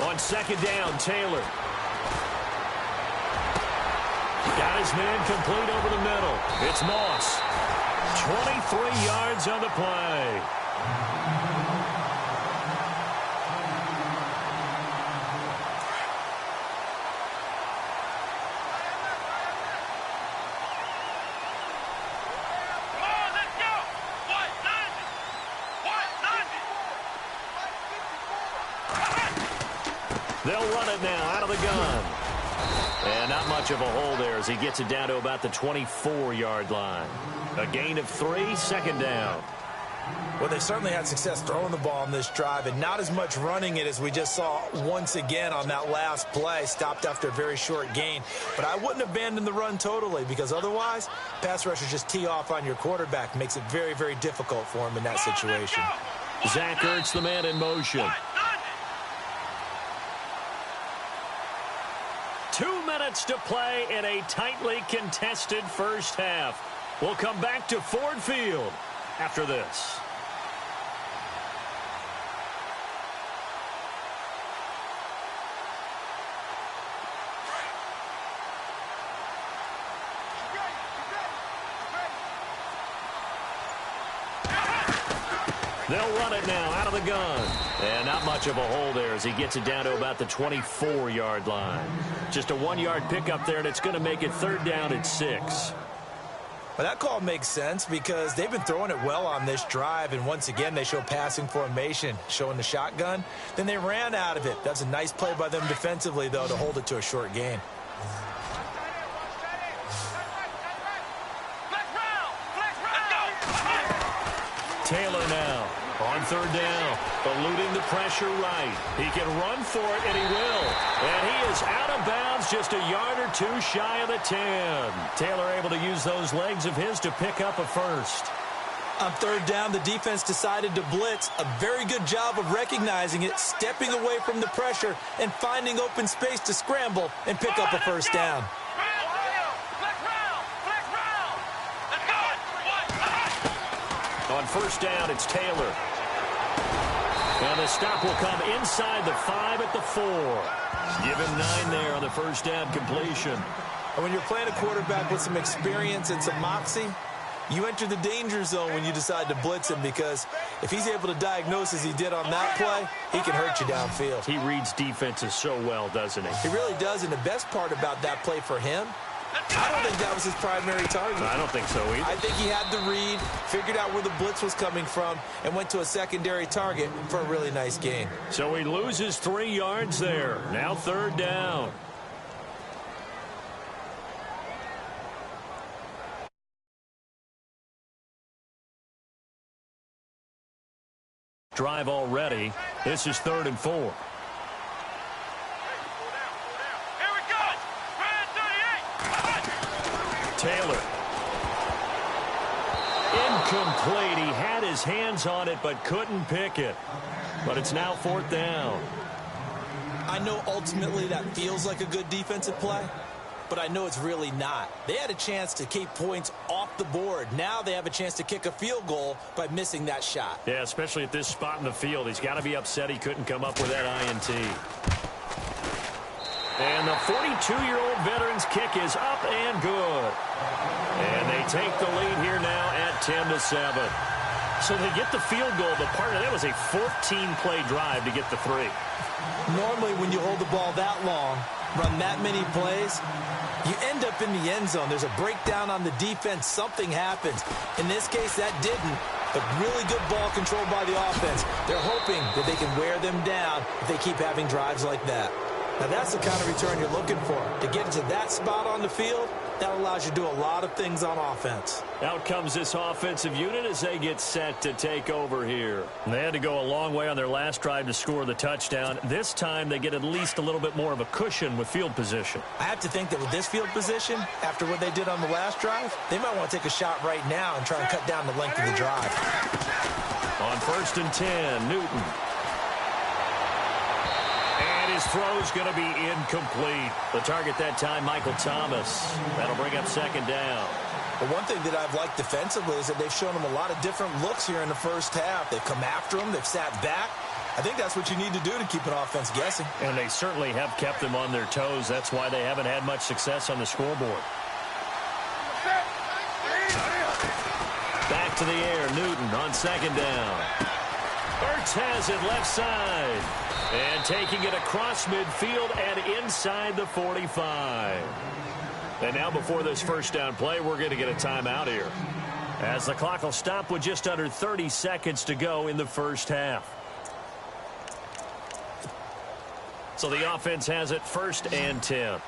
On second down, Taylor. Got his man complete over the middle. It's Moss. 23 yards on the play. They'll run it now out of the gun. And not much of a hole there as he gets it down to about the 24-yard line. A gain of 3, second down. Well, they certainly had success throwing the ball on this drive and not as much running it as we just saw once again on that last play. Stopped after a very short gain. But I wouldn't abandon the run totally because otherwise, pass rushers just tee off on your quarterback. Makes it very, very difficult for him in that situation. Zach Ertz, the man in motion. 2 minutes to play in a tightly contested first half. We'll come back to Ford Field after this. They'll run it now out of the gun. And not much of a hole there as he gets it down to about the 24-yard line. Just a 1-yard pickup there, and it's going to make it third down at 6. Well, that call makes sense because they've been throwing it well on this drive, and once again, they show passing formation, showing the shotgun. Then they ran out of it. That's a nice play by them defensively, though, to hold it to a short gain. Taylor now on third down, eluding the pressure right. He can run for it, and he will. And he is out of bounds just a yard or two shy of the 10. Taylor able to use those legs of his to pick up a first. On third down, the defense decided to blitz. A very good job of recognizing it, stepping away from the pressure, and finding open space to scramble and pick up a first down. On first down, it's Taylor. And the stop will come inside the 5 at the 4. Give him 9 there on the first down completion. And when you're playing a quarterback with some experience and some moxie, you enter the danger zone when you decide to blitz him, because if he's able to diagnose as he did on that play, he can hurt you downfield. He reads defenses so well, doesn't he? He really does, and the best part about that play for him, I don't think that was his primary target. I don't think so either. I think he had the read, figured out where the blitz was coming from, and went to a secondary target for a really nice gain. So he loses 3 yards there. Now third down. Drive already. This is 3rd and 4. Taylor. Incomplete. He had his hands on it but couldn't pick it. But it's now 4th down. I know ultimately that feels like a good defensive play, but I know it's really not. They had a chance to keep points off the board. Now they have a chance to kick a field goal by missing that shot. Yeah, especially at this spot in the field. He's got to be upset he couldn't come up with that INT. And the 42-year-old veteran's kick is up and good. And they take the lead here now at 10-7. So they get the field goal, but part of that was a 14-play drive to get the 3. Normally when you hold the ball that long, run that many plays, you end up in the end zone. There's a breakdown on the defense. Something happens. In this case, that didn't. But really good ball control by the offense. They're hoping that they can wear them down if they keep having drives like that. Now, that's the kind of return you're looking for. To get into that spot on the field, that allows you to do a lot of things on offense. Out comes this offensive unit as they get set to take over here. And they had to go a long way on their last drive to score the touchdown. This time, they get at least a little bit more of a cushion with field position. I have to think that with this field position, after what they did on the last drive, they might want to take a shot right now and try and cut down the length of the drive. On 1st and 10, Newton. His throw's going to be incomplete. The target that time, Michael Thomas. That'll bring up 2nd down. But one thing that I've liked defensively is that they've shown him a lot of different looks here in the first half. They've come after him. They've sat back. I think that's what you need to do to keep an offense guessing. And they certainly have kept them on their toes. That's why they haven't had much success on the scoreboard. Back to the air, Newton on second down. Ertz has it left side. And taking it across midfield and inside the 45. And now before this first down play, we're going to get a timeout here, as the clock will stop with just under 30 seconds to go in the first half. So the offense has it 1st and 10.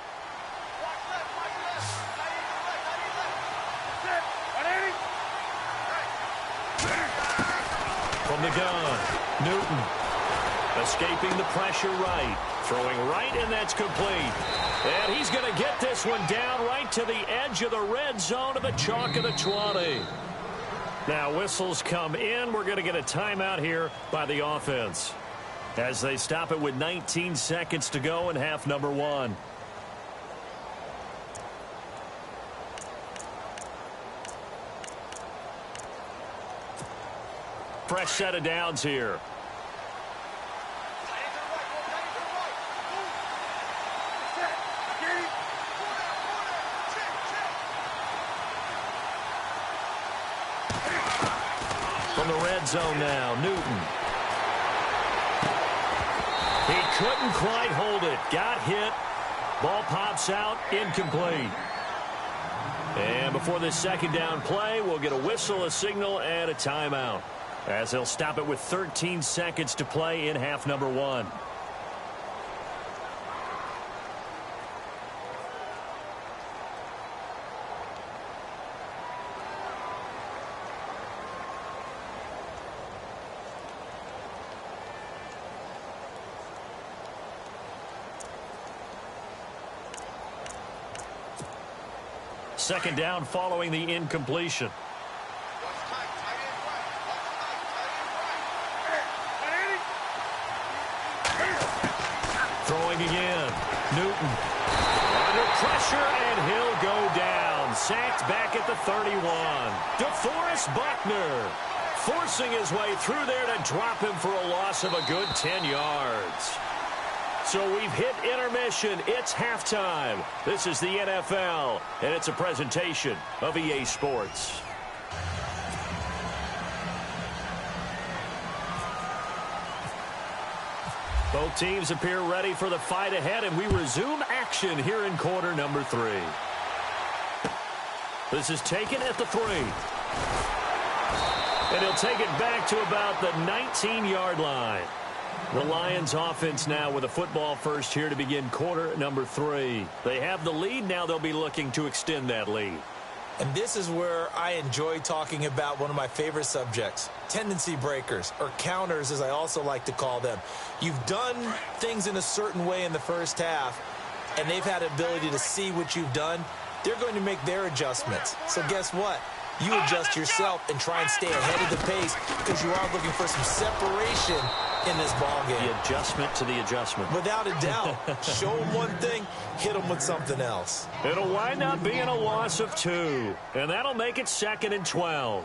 From the gun, Newton escaping the pressure right, throwing right, and that's complete. And he's going to get this one down right to the edge of the red zone of the chalk of the 20. Now whistles come in. We're going to get a timeout here by the offense, as they stop it with 19 seconds to go in half number 1. Fresh set of downs here. From the red zone now, Newton. He couldn't quite hold it. Got hit. Ball pops out, incomplete. And before this second down play, we'll get a whistle, a signal, and a timeout, as they'll stop it with 13 seconds to play in half number 1. Second down following the incompletion. Throwing again. Newton under pressure, and he'll go down. Sacked back at the 31. DeForest Buckner forcing his way through there to drop him for a loss of a good 10 yards. So we've hit intermission. It's halftime. This is the NFL, and it's a presentation of EA Sports. Both teams appear ready for the fight ahead, and we resume action here in quarter number 3. This is taken at the 3. And he'll take it back to about the 19-yard line. The Lions offense now with a football first here to begin quarter number 3. They have the lead. Now they'll be looking to extend that lead. And this is where I enjoy talking about one of my favorite subjects, tendency breakers, or counters as I also like to call them. You've done things in a certain way in the first half, and they've had the ability to see what you've done. They're going to make their adjustments. So guess what? You adjust yourself and try and stay ahead of the pace, because you are looking for some separation in this ball game. The adjustment to the adjustment. Without a doubt. Show them one thing, hit them with something else. It'll wind up being a loss of 2, and that'll make it 2nd and 12.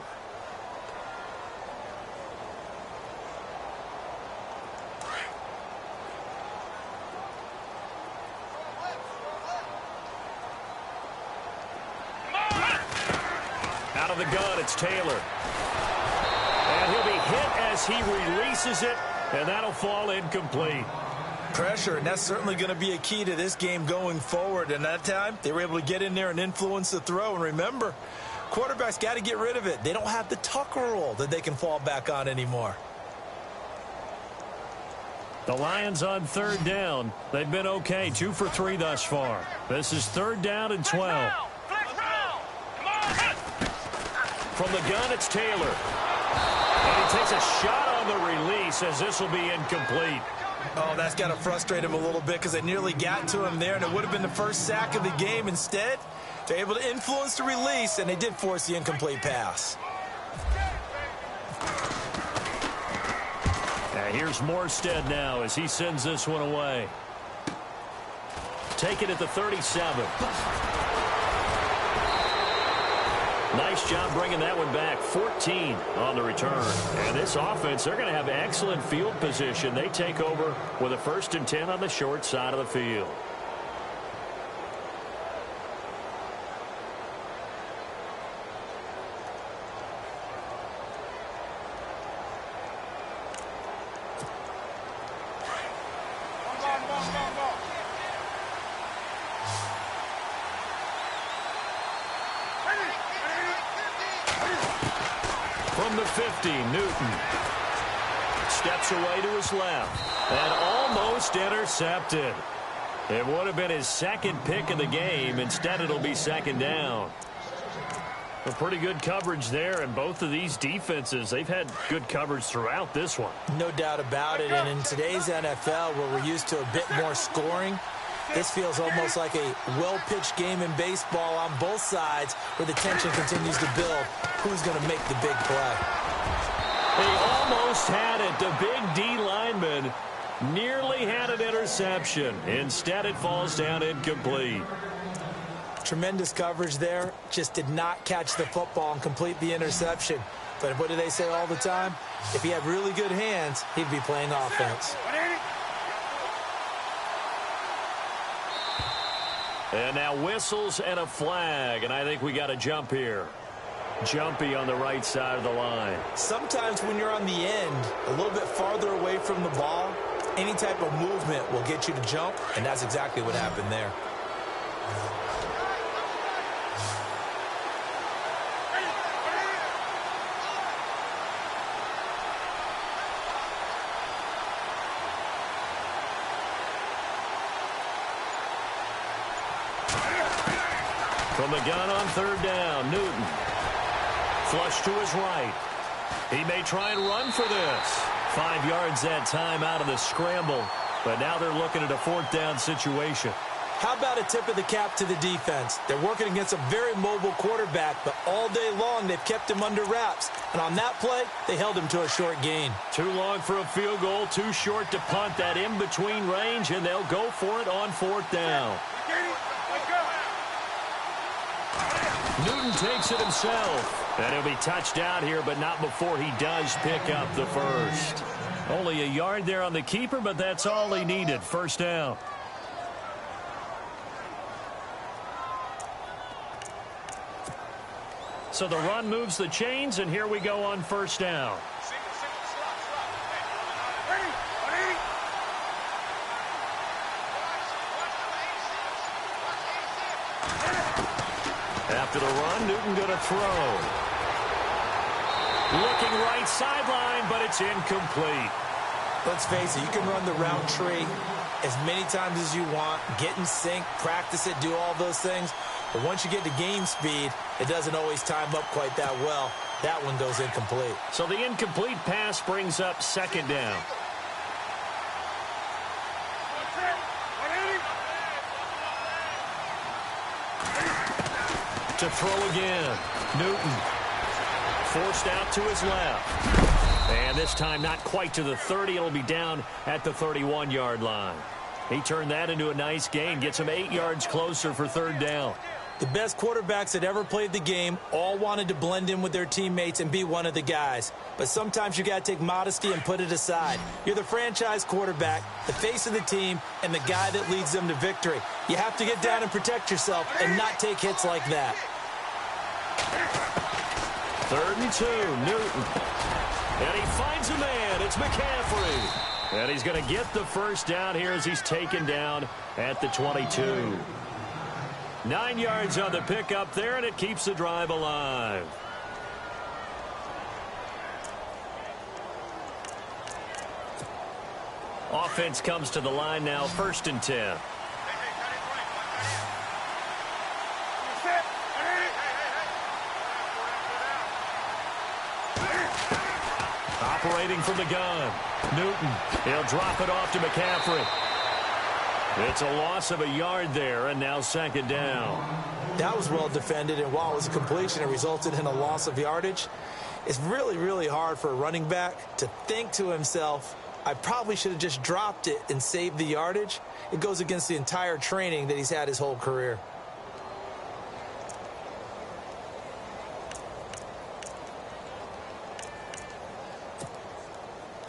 Out of the gun, it's Taylor. And he'll be hit as he releases it, and that'll fall incomplete. Pressure, and that's certainly going to be a key to this game going forward. And that time, they were able to get in there and influence the throw. And remember, quarterbacks got to get rid of it. They don't have the Tucker rule that they can fall back on anymore. The Lions on 3rd down. They've been okay, 2 for 3 thus far. This is 3rd down and 12. From the gun, it's Taylor. And he takes a shot on the release, as this will be incomplete. Oh, that's got to frustrate him a little bit, because they nearly got to him there, and it would have been the first sack of the game. Instead, they're able to influence the release, and they did force the incomplete pass. Here's Morstead now as he sends this one away. Take it at the 37. Nice job bringing that one back. 14 on the return. And this offense, they're going to have excellent field position. They take over with a 1st and 10 on the short side of the field. From the 50, Newton steps away to his left and almost intercepted. It would have been his 2nd pick of the game. Instead, it'll be 2nd down. A pretty good coverage there, and both of these defenses, they've had good coverage throughout this one. No doubt about it, and in today's NFL, where we're used to a bit more scoring, this feels almost like a well-pitched game in baseball on both sides where the tension continues to build. Who's going to make the big play? He almost had it. The big D lineman nearly had an interception. Instead, it falls down incomplete. Tremendous coverage there. Just did not catch the football and complete the interception. But what do they say all the time? If he had really good hands, he'd be playing offense. And now whistles and a flag, and I think we got a jump here. Jumpy on the right side of the line. Sometimes when you're on the end, a little bit farther away from the ball, any type of movement will get you to jump, and that's exactly what happened there. From the gun on 3rd down, Newton. Flush to his right. He may try and run for this. 5 yards that time out of the scramble. But now they're looking at a 4th down situation. How about a tip of the cap to the defense? They're working against a very mobile quarterback, but all day long they've kept him under wraps. And on that play, they held him to a short gain. Too long for a field goal, too short to punt that in-between range, and they'll go for it on 4th down. Newton takes it himself. And he'll be touched out here, but not before he does pick up the first. Only a yard there on the keeper, but that's all he needed. 1st down. So the run moves the chains, and here we go on 1st down. After the run, Newton going to throw. Looking right sideline, but it's incomplete. Let's face it, you can run the route tree as many times as you want, get in sync, practice it, do all those things. But once you get to game speed, it doesn't always time up quite that well. That one goes incomplete. So the incomplete pass brings up 2nd down. To throw again. Newton forced out to his left. And this time not quite to the 30. It'll be down at the 31-yard line. He turned that into a nice gain. Gets him 8 yards closer for 3rd down. The best quarterbacks that ever played the game all wanted to blend in with their teammates and be one of the guys. But sometimes you got to take modesty and put it aside. You're the franchise quarterback, the face of the team, and the guy that leads them to victory. You have to get down and protect yourself and not take hits like that. 3rd and 2, Newton. And he finds a man. It's McCaffrey. And he's going to get the 1st down here as he's taken down at the 22. 9 yards on the pickup there, and it keeps the drive alive. Offense comes to the line now, 1st and 10. Operating from the gun. Newton. He'll drop it off to McCaffrey. It's a loss of a yard there, and now 2nd down. That was well defended, and while it was a completion, it resulted in a loss of yardage. It's really, really hard for a running back to think to himself, I probably should have just dropped it and saved the yardage. It goes against the entire training that he's had his whole career.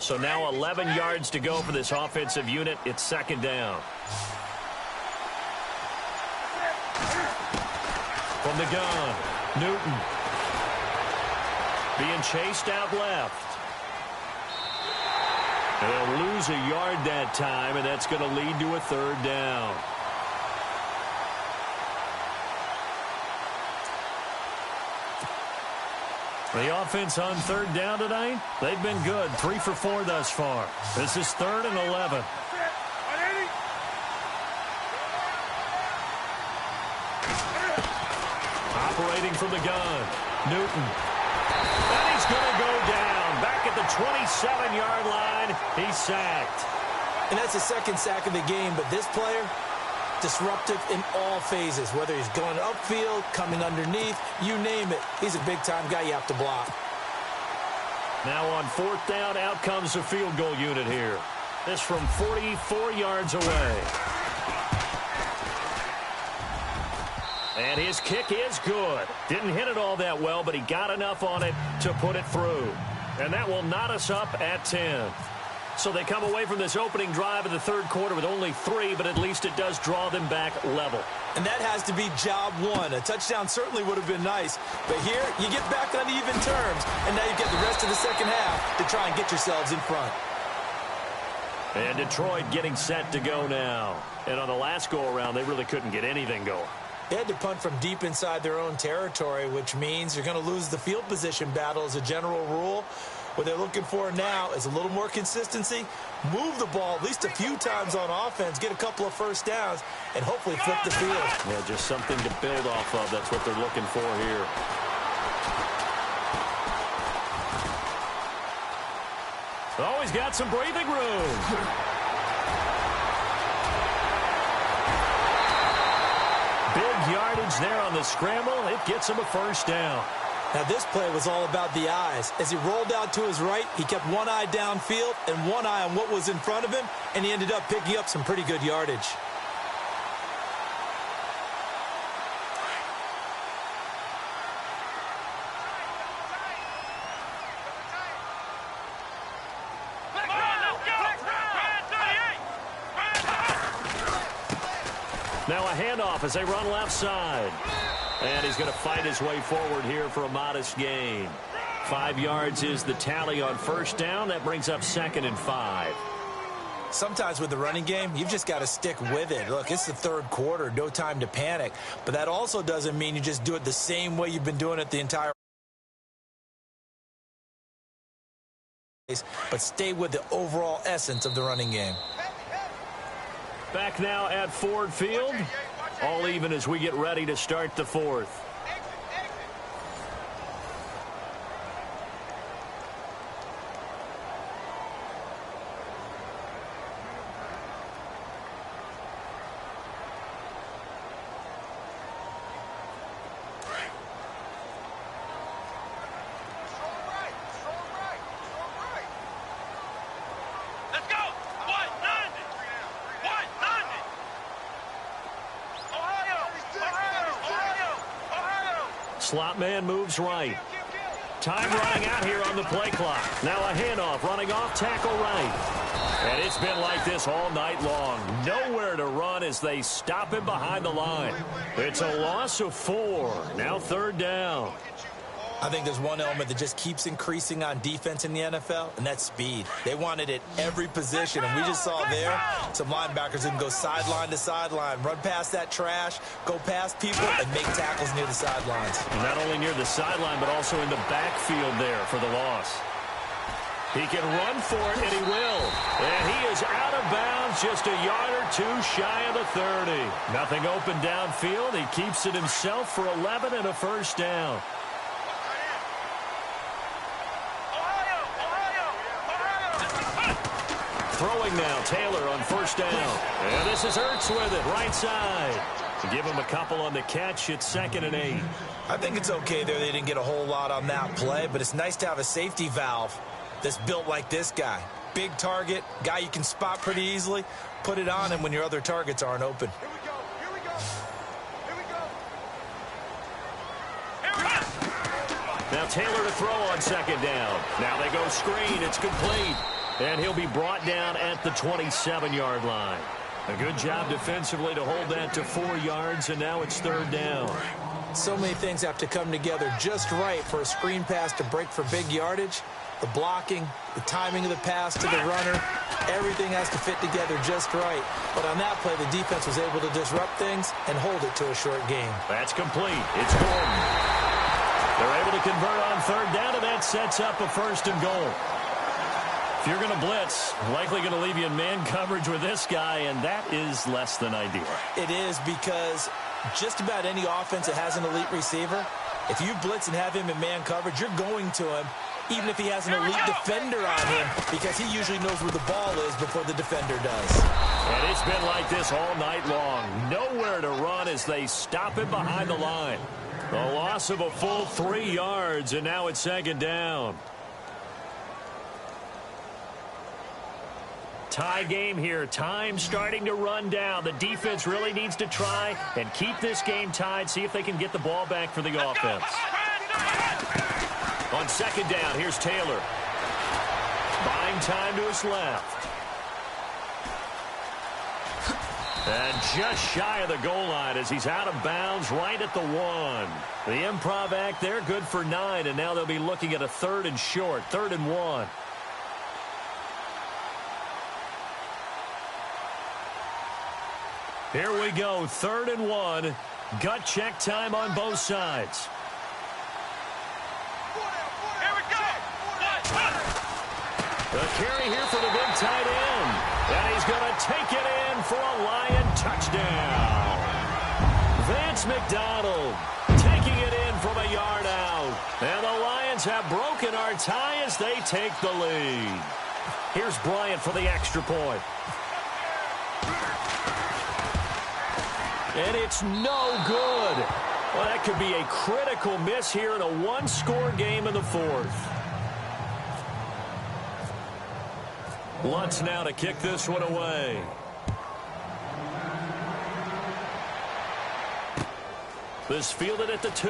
So now 11 yards to go for this offensive unit. It's second down. From the gun, Newton. Being chased out left. They'll lose a yard that time, and that's going to lead to a third down. The offense on third down tonight, they've been good. 3 for 4 thus far. This is 3rd and 11. Operating from the gun, Newton. And he's going to go down. Back at the 27-yard line, he's sacked. And that's the second sack of the game, but this player, disruptive in all phases, whether he's going upfield, coming underneath, you name it. He's a big-time guy you have to block. Now on 4th down, out comes the field goal unit here. This from 44 yards away. And his kick is good. Didn't hit it all that well, but he got enough on it to put it through. And that will knot us up at 10. So they come away from this opening drive in the third quarter with only 3, but at least it does draw them back level. And that has to be job one. A touchdown certainly would have been nice. But here, you get back on even terms. And now you get the rest of the second half to try and get yourselves in front. And Detroit getting set to go now. And on the last go-around, they really couldn't get anything going. They had to punt from deep inside their own territory, which means you're going to lose the field position battle as a general rule. What they're looking for now is a little more consistency, move the ball at least a few times on offense, get a couple of first downs, and hopefully flip the field. Yeah, just something to build off of. That's what they're looking for here. Always got some breathing room. Big yardage there on the scramble. It gets him a first down. Now, this play was all about the eyes. As he rolled out to his right, he kept one eye downfield and one eye on what was in front of him, and he ended up picking up some pretty good yardage. Now a handoff as they run left side. And he's going to fight his way forward here for a modest gain. 5 yards is the tally on first down. That brings up 2nd and 5. Sometimes with the running game, you've just got to stick with it. Look, it's the third quarter, no time to panic. But that also doesn't mean you just do it the same way you've been doing it the entire but stay with the overall essence of the running game. Back now at Ford Field. All even as we get ready to start the fourth. Slot man moves right. Time running out here on the play clock. Now a handoff running off tackle right. And it's been like this all night long. Nowhere to run as they stop him behind the line. It's a loss of 4. Now third down. I think there's one element that just keeps increasing on defense in the NFL, and that's speed. They want it at every position, and we just saw there some linebackers who can go sideline to sideline, run past that trash, go past people, and make tackles near the sidelines. And not only near the sideline, but also in the backfield there for the loss. He can run for it, and he will. And he is out of bounds, just a yard or 2 shy of the 30. Nothing open downfield. He keeps it himself for 11 and a first down. Throwing now, Taylor on first down. And this is Ertz with it, right side. Give him a couple on the catch. It's 2nd and 8. I think it's okay there. They didn't get a whole lot on that play, but it's nice to have a safety valve that's built like this guy. Big target, guy you can spot pretty easily. Put it on him when your other targets aren't open. Here we go. Here we go. Here we go. Here we go. Now Taylor to throw on 2nd down. Now they go screen. It's complete. And he'll be brought down at the 27-yard line. A good job defensively to hold that to 4 yards, and now it's third down. So many things have to come together just right for a screen pass to break for big yardage. The blocking, the timing of the pass to the runner, everything has to fit together just right. But on that play, the defense was able to disrupt things and hold it to a short game. That's complete. It's Gordon. They're able to convert on third down, and that sets up a first and goal. If you're going to blitz, likely going to leave you in man coverage with this guy, and that is less than ideal. It is, because just about any offense that has an elite receiver, if you blitz and have him in man coverage, you're going to him, even if he has an elite defender on him, because he usually knows where the ball is before the defender does. And it's been like this all night long. Nowhere to run as they stop him behind the line. A loss of a full 3 yards, and now it's second down. Tie game here. Time starting to run down. The defense really needs to try and keep this game tied, see if they can get the ball back for the offense. On second down, here's Taylor. Buying time to his left. And just shy of the goal line as he's out of bounds right at the 1. The improv act there, good for 9, and now they'll be looking at a third and short, 3rd and 1. Here we go, 3rd and 1. Gut check time on both sides. Here we go. The carry here for the big tight end. And he's going to take it in for a Lion touchdown. Vance McDonald taking it in from a yard out. And the Lions have broken our tie as they take the lead. Here's Bryant for the extra point. And it's no good. Well, that could be a critical miss here in a one-score game in the 4th. Lutz now to kick this one away. This fielded at the 2.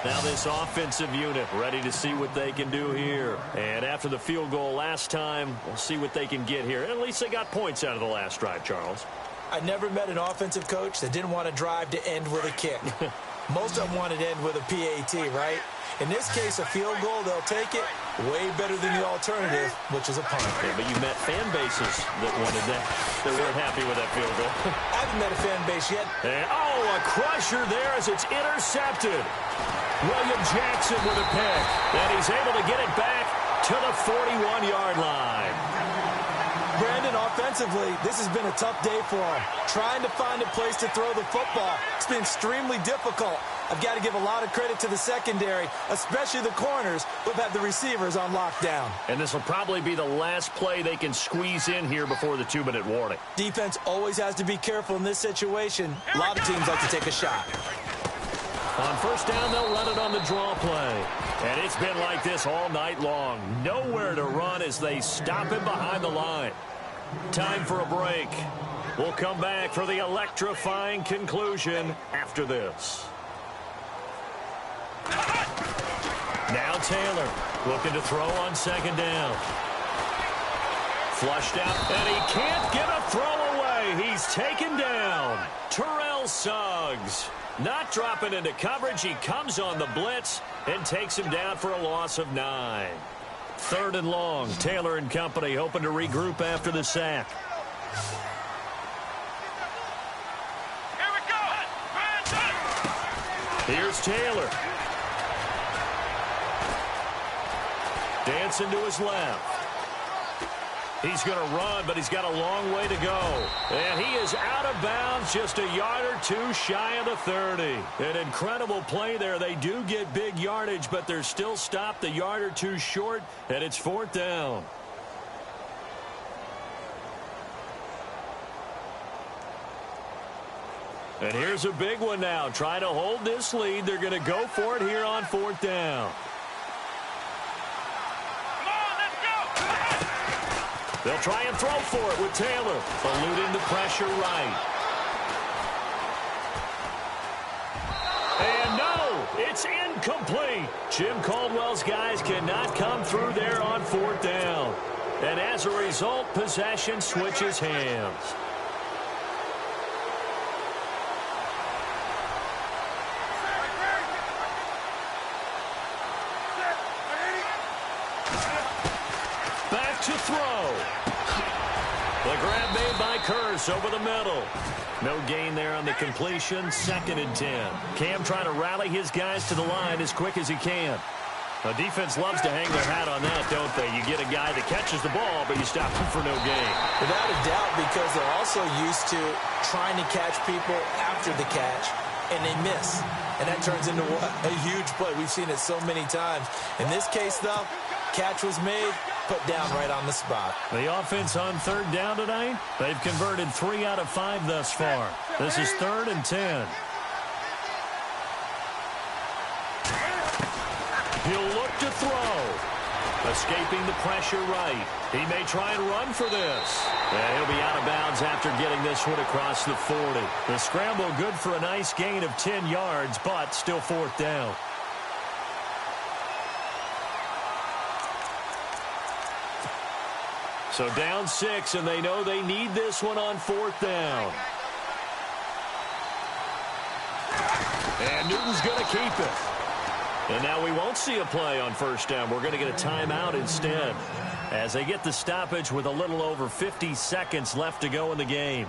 Now this offensive unit ready to see what they can do here. And after the field goal last time, we'll see what they can get here. At least they got points out of the last drive, Charles. I never met an offensive coach that didn't want to drive to end with a kick. Most of them wanted to end with a PAT, right? In this case, a field goal, they'll take it way better than the alternative, which is a punt. Yeah, but you met fan bases that wanted that. They weren't happy with that field goal. I haven't met a fan base yet. And, a crusher there as it's intercepted. William Jackson with a pick. And he's able to get it back to the 41-yard line. Brandon, offensively, this has been a tough day for him. Trying to find a place to throw the football. It's been extremely difficult. I've got to give a lot of credit to the secondary, especially the corners who have had the receivers on lockdown. And this will probably be the last play they can squeeze in here before the 2-minute warning. Defense always has to be careful in this situation. A lot of teams like to take a shot. On first down, they'll run it on the draw play. And it's been like this all night long. Nowhere to run as they stop him behind the line. Time for a break. We'll come back for the electrifying conclusion after this. Now Taylor looking to throw on second down. Flushed out, and he can't get a throw away. He's taken down. Terrell Suggs. Not dropping into coverage. He comes on the blitz and takes him down for a loss of 9. 3rd and long. Taylor and company hoping to regroup after the sack. Here we go. Here's Taylor. Dancing to his left. He's going to run, but he's got a long way to go. And he is out of bounds just a yard or 2 shy of the 30. An incredible play there. They do get big yardage, but they're still stopped a yard or 2 short, and it's 4th down. And here's a big one now. Trying to hold this lead. They're going to go for it here on 4th down. They'll try and throw for it with Taylor. Eluding the pressure right. And no, it's in. Incomplete. Jim Caldwell's guys cannot come through there on fourth down. And as a result, possession switches hands. Back to throw. The grab made by Curse over the middle. No gain there on the completion. 2nd and 10. Cam trying to rally his guys to the line as quick as he can. The defense loves to hang their hat on that, don't they? You get a guy that catches the ball, but you stop him for no gain. Without a doubt, because they're also used to trying to catch people after the catch, and they miss. And that turns into a huge play. We've seen it so many times. In this case, though, catch was made, put down right on the spot. The offense on 3rd down tonight, they've converted 3 out of 5 thus far. This is 3rd and 10. He'll look to throw. Escaping the pressure right. He may try and run for this. And he'll be out of bounds after getting this one across the 40. The scramble good for a nice gain of 10 yards, but still 4th down. So down 6, and they know they need this one on 4th down. And Newton's going to keep it. And now we won't see a play on 1st down. We're going to get a timeout instead as they get the stoppage with a little over 50 seconds left to go in the game.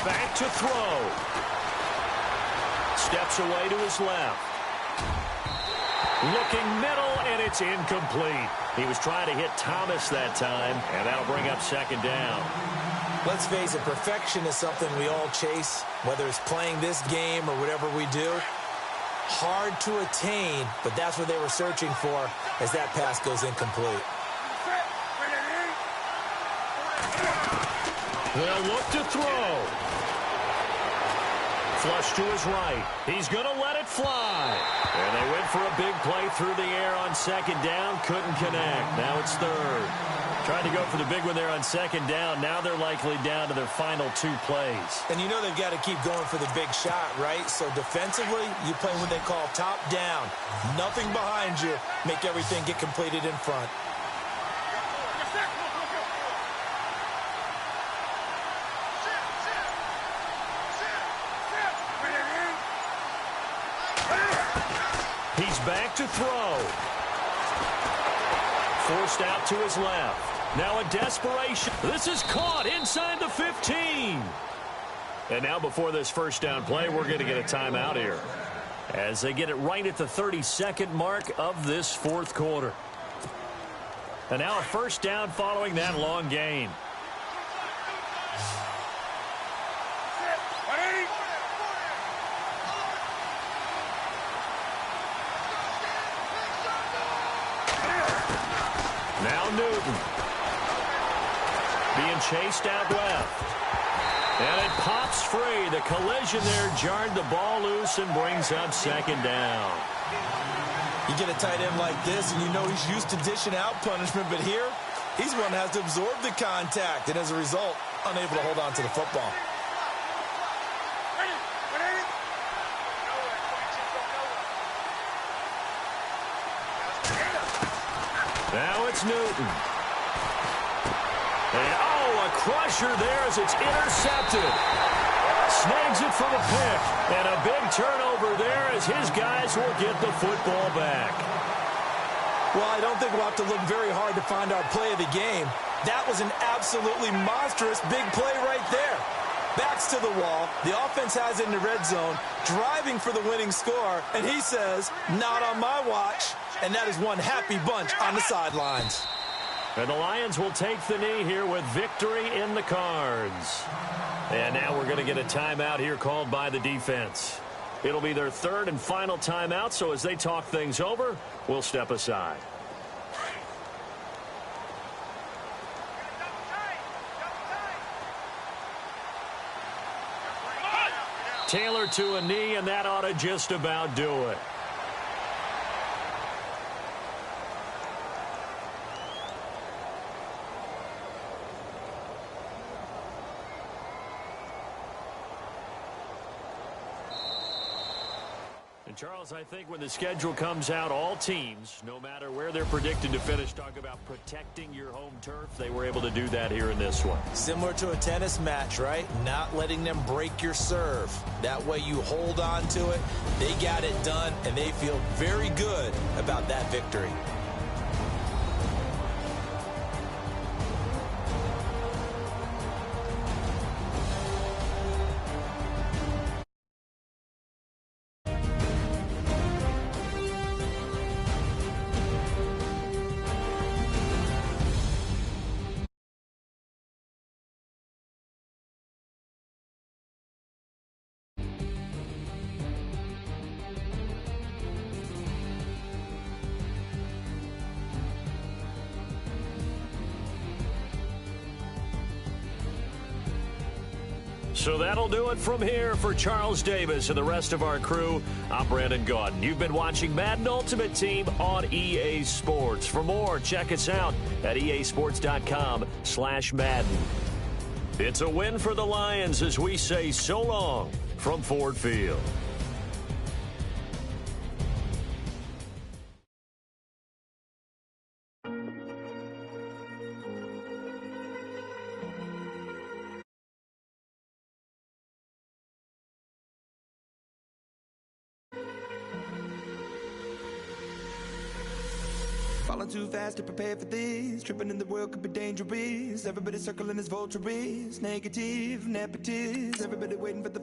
Back to throw. Steps away to his left. Looking middle, and it's incomplete. He was trying to hit Thomas that time, and that'll bring up 2nd down. Let's face it, perfection is something we all chase, whether it's playing this game or whatever we do. Hard to attain, but that's what they were searching for as that pass goes incomplete. They'll look to throw. Flush to his right. He's going to let it fly. And they went for a big play through the air on 2nd down. Couldn't connect. Now it's 3rd. Tried to go for the big one there on 2nd down. Now they're likely down to their final 2 plays. And you know they've got to keep going for the big shot, right? So defensively, you play what they call top down. Nothing behind you. Make everything get completed in front. He's back to throw. Forced out to his left. Now a desperation. This is caught inside the 15. And now before this 1st down play, we're going to get a timeout here as they get it right at the 32nd mark of this 4th quarter. And now a 1st down following that long gain. Now Newton. Being chased out left. And it pops free. The collision there jarred the ball loose and brings up 2nd down. You get a tight end like this, and you know he's used to dishing out punishment, but here, he's one that has to absorb the contact, and as a result, unable to hold on to the football. Now it's Newton. And, a crusher there as it's intercepted. Snags it for the pick. And a big turnover there as his guys will get the football back. Well, I don't think we'll have to look very hard to find our play of the game. That was an absolutely monstrous big play right there. Backs to the wall. The offense has it in the red zone, driving for the winning score. And he says, not on my watch. And that is one happy bunch on the sidelines. And the Lions will take the knee here with victory in the cards. And now we're going to get a timeout here called by the defense. It'll be their 3rd and final timeout, so as they talk things over, we'll step aside. Taylor to a knee, and that ought to just about do it. And Charles, I think when the schedule comes out, all teams, no matter where they're predicted to finish, talk about protecting your home turf. They were able to do that here in this one. Similar to a tennis match, right? Not letting them break your serve. That way you hold on to it. They got it done, and they feel very good about that victory. So that'll do it from here for Charles Davis and the rest of our crew. I'm Brandon Gaudin. You've been watching Madden Ultimate Team on EA Sports. For more, check us out at easports.com/Madden. It's a win for the Lions as we say so long from Ford Field. Falling too fast to prepare for this. Tripping in the world could be dangerous. Everybody circling as vultures. Negative, nepotist. Everybody waiting for the